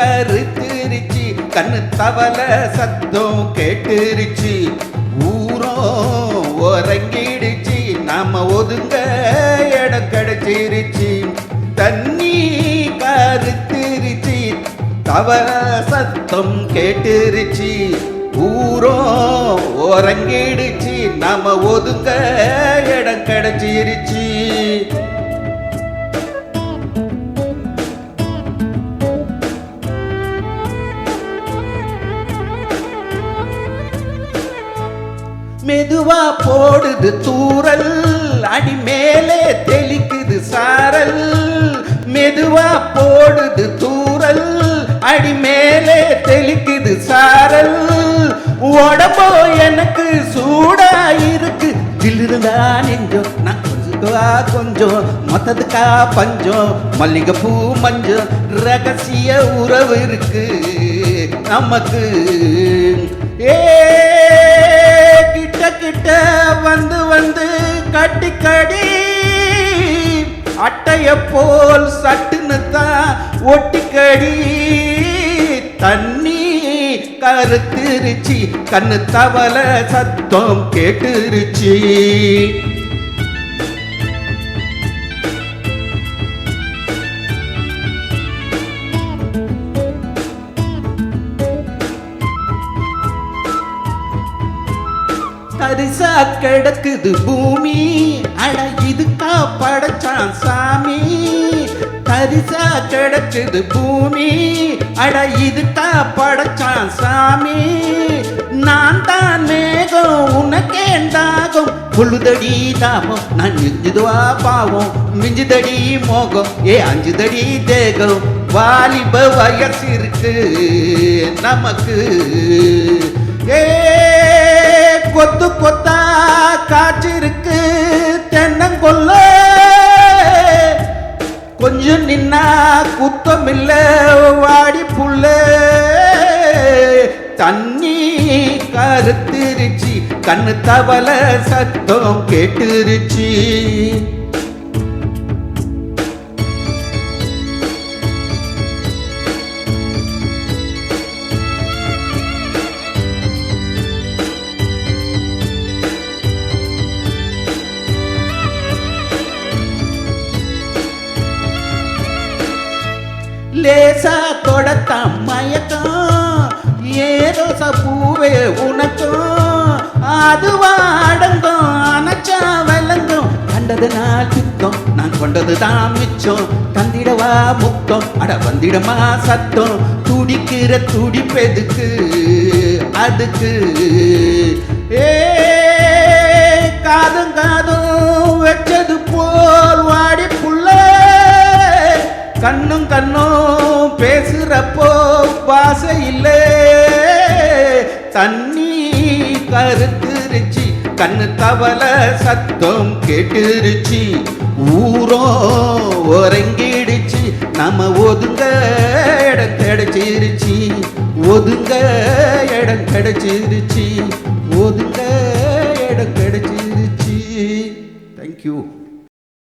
கருத்துருச்சு கண்ணு தவளை சத்தம் கேட்டுருச்சு ஊரோ உறங்கிடுச்சு நாம ஒதுங்க இடம் கிடைச்சிருச்சு தண்ணி கருத்துருச்சு தவளை சத்தம் கேட்டுருச்சு ஊரோ உறங்கிடுச்சு நாம ஒதுங்க இடம் கிடைச்சிருச்சு மெதுவா போடுது தூரல் அடி மேலே தெளிக்குது சாரல் மெதுவா போடுது தூரல் அடி மேலே தெளிக்குது சாரல் உடம்போ எனக்கு சூடா இருக்கு ஜில்லுதா நெஞ்சம் நான் கொஞ்சம் மொத்தத்துக்கா பஞ்சம் மல்லிகைப்பூ மஞ்சம் ரகசிய உறவு இருக்கு நமக்கு கிட்ட கிட்ட வந்து கட்டிக்கடி அட்டைய போல் சட்டுன்னு தான் ஒட்டிக்கடி தண்ணி கருத்துருச்சு கண்ணு தவளை சத்தம் கேட்டுருச்சு தரிசா கிடக்குது பூமி அட இதுக்கா படைச்சான் சாமி தரிசா கிடக்குது பூமி அட இதுக்கா படைச்சான் சாமி நான் தான் மேகம் உனக்கே தாகம் பொழுதடி தாபம் நான் நெஞ்சுதுவா பாவம் மிஞ்சுதடி மோகம் அஞ்சுதடி தேகம் வாலிப வயசு இருக்கு நமக்கு கொத்து கொத்தா காற்றிருக்கு தென்னங்கொல்ல கொஞ்சம் நின்னா குத்தம் இல்ல வாடி புள்ள தண்ணி கருத்துருச்சு கண்ணு தவளை சத்தம் கேட்டுருச்சு லேசா தொடத்தான் மயக்கம் ஏதோ பூவே உனக்கும் அதுவா அடங்கும் அணைச்சா விளங்கும் கண்டது நாள் சுத்தம் நான் கொண்டது தான் மிச்சம் தந்திடவா முத்தம் அட வந்திடமா சத்தம் துடிக்கிற துடிப்பெதுக்கு அதுக்கு காதும் காதும் வச்சது போல் வாடி புள்ள கண்ணும் கண்ணும் பேசுறப்போ பாசை இல்லை தண்ணி கருத்துருச்சு கண்ணு தவளை சத்தம் கேட்டுருச்சு ஊரோ உறங்கிடுச்சு நம்ம ஒதுங்க இடம் கிடைச்சிருச்சு ஒதுங்க இடம் கிடைச்சிருச்சு ஒதுங்க இடம் கிடைச்சிருச்சு தேங்க்யூ